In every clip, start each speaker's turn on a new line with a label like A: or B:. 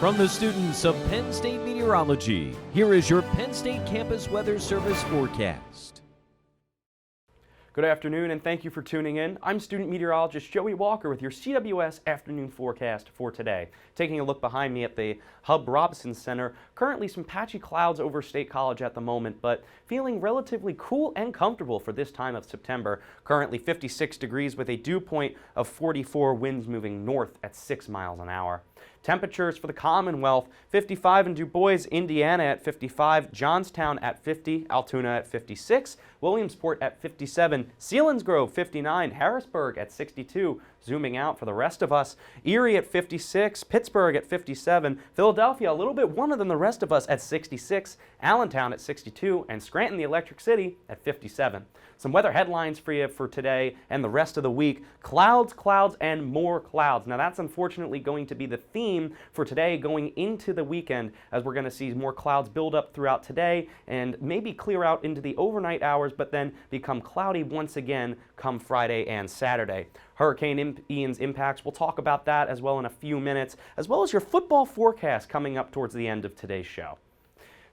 A: From the students of Penn State Meteorology, here is your Penn State Campus Weather Service forecast.
B: Good afternoon and thank you for tuning in. I'm student meteorologist Joey Walker with your CWS afternoon forecast for today. Taking a look behind me at the Hub Robson Center, currently some patchy clouds over State College at the moment, but feeling relatively cool and comfortable for this time of September. Currently 56 degrees with a dew point of 44, winds moving north at 6 miles an hour. Temperatures for the Commonwealth, 55 in Du Bois, Indiana at 55, Johnstown at 50, Altoona at 56, Williamsport at 57, Selinsgrove 59, Harrisburg at 62, zooming out for the rest of us, Erie at 56, Pittsburgh at 57, Philadelphia a little bit warmer than the rest of us at 66, Allentown at 62, and Scranton, the Electric City, at 57. Some weather headlines for you for today and the rest of the week. Clouds, clouds, and more clouds. Now that's unfortunately going to be the theme for today going into the weekend, as we're going to see more clouds build up throughout today and maybe clear out into the overnight hours, but then become cloudy once again come Friday and Saturday. Hurricane Ian's impacts, we'll talk about that as well in a few minutes, as well as your football forecast coming up towards the end of today's show.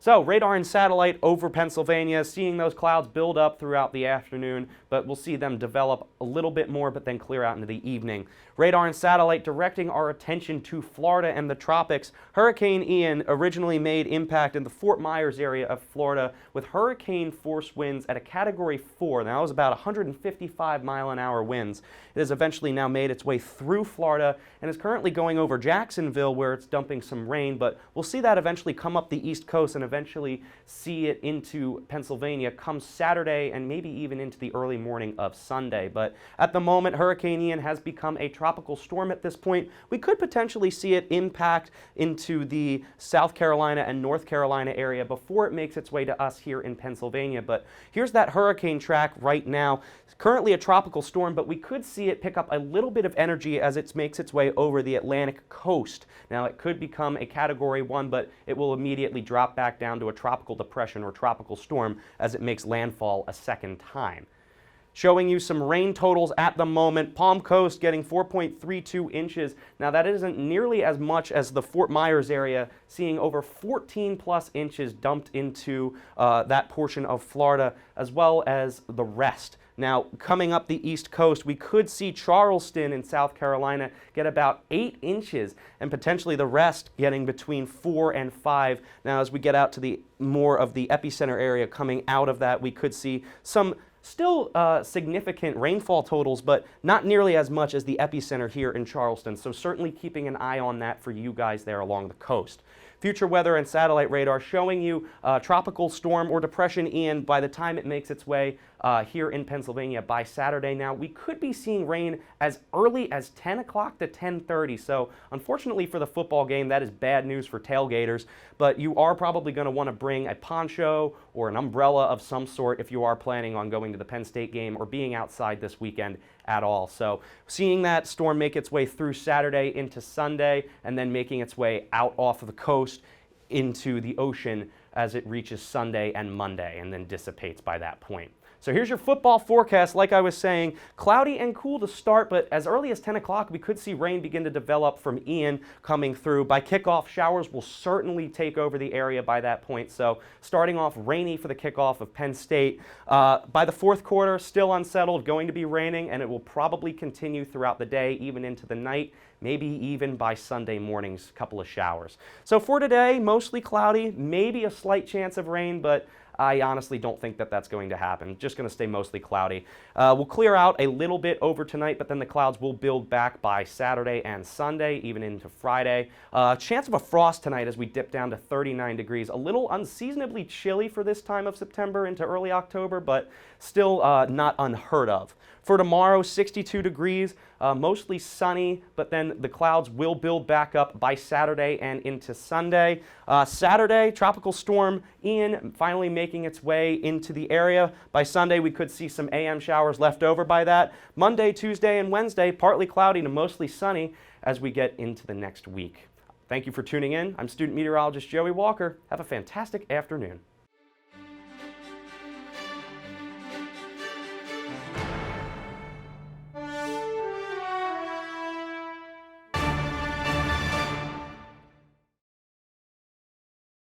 B: So radar and satellite over Pennsylvania, seeing those clouds build up throughout the afternoon, but we'll see them develop a little bit more, but then clear out into the evening. Radar and satellite directing our attention to Florida and the tropics. Hurricane Ian originally made impact in the Fort Myers area of Florida with hurricane force winds at a Category 4. Now that was about 155 mile an hour winds. It has eventually now made its way through Florida and is currently going over Jacksonville where it's dumping some rain, but we'll see that eventually come up the East Coast and eventually see it into Pennsylvania come Saturday and maybe even into the early morning of Sunday. But at the moment, Hurricane Ian has become a tropical storm at this point. We could potentially see it impact into the South Carolina and North Carolina area before it makes its way to us here in Pennsylvania. But here's that hurricane track right now. It's currently a tropical storm, but we could see it pick up a little bit of energy as it makes its way over the Atlantic coast. Now it could become a Category 1, but it will immediately drop back down to a tropical depression or tropical storm as it makes landfall a second time. Showing you some rain totals at the moment. Palm Coast getting 4.32 inches. Now that isn't nearly as much as the Fort Myers area, seeing over 14 plus inches dumped into that portion of Florida, as well as the rest. Now, coming up the East Coast, we could see Charleston in South Carolina get about 8 inches, and potentially the rest getting between 4 and 5. Now, as we get out to the more of the epicenter area coming out of that, we could see some still significant rainfall totals, but not nearly as much as the epicenter here in Charleston. So certainly keeping an eye on that for you guys there along the coast. Future weather and satellite radar showing you tropical storm or depression Ian by the time it makes its way here in Pennsylvania by Saturday. Now we could be seeing rain as early as 10 o'clock to 10:30. So unfortunately for the football game, that is bad news for tailgaters, but you are probably going to want to bring a poncho or an umbrella of some sort if you are planning on going to the Penn State game or being outside this weekend at all. So seeing that storm make its way through Saturday into Sunday and then making its way out off of the coast into the ocean as it reaches Sunday and Monday and then dissipates by that point. So here's your football forecast. Like I was saying, cloudy and cool to start, but as early as 10 o'clock, we could see rain begin to develop from Ian coming through. By kickoff, showers will certainly take over the area by that point. So starting off rainy for the kickoff of Penn State. By the fourth quarter, still unsettled, going to be raining, and it will probably continue throughout the day, even into the night. Maybe even by Sunday morning's couple of showers. So for today, mostly cloudy, maybe a slight chance of rain, but I honestly don't think that that's going to happen. Just going to stay mostly cloudy. We'll clear out a little bit over tonight, but then the clouds will build back by Saturday and Sunday, even into Friday. Chance of a frost tonight as we dip down to 39 degrees. A little unseasonably chilly for this time of September into early October, but still not unheard of. For tomorrow, 62 degrees, mostly sunny, but then the clouds will build back up by Saturday and into Sunday. Saturday, tropical storm Ian finally making its way into the area. By Sunday, we could see some AM showers left over by that. Monday, Tuesday, and Wednesday, partly cloudy to mostly sunny as we get into the next week. Thank you for tuning in. I'm student meteorologist Joey Walker. Have a fantastic afternoon.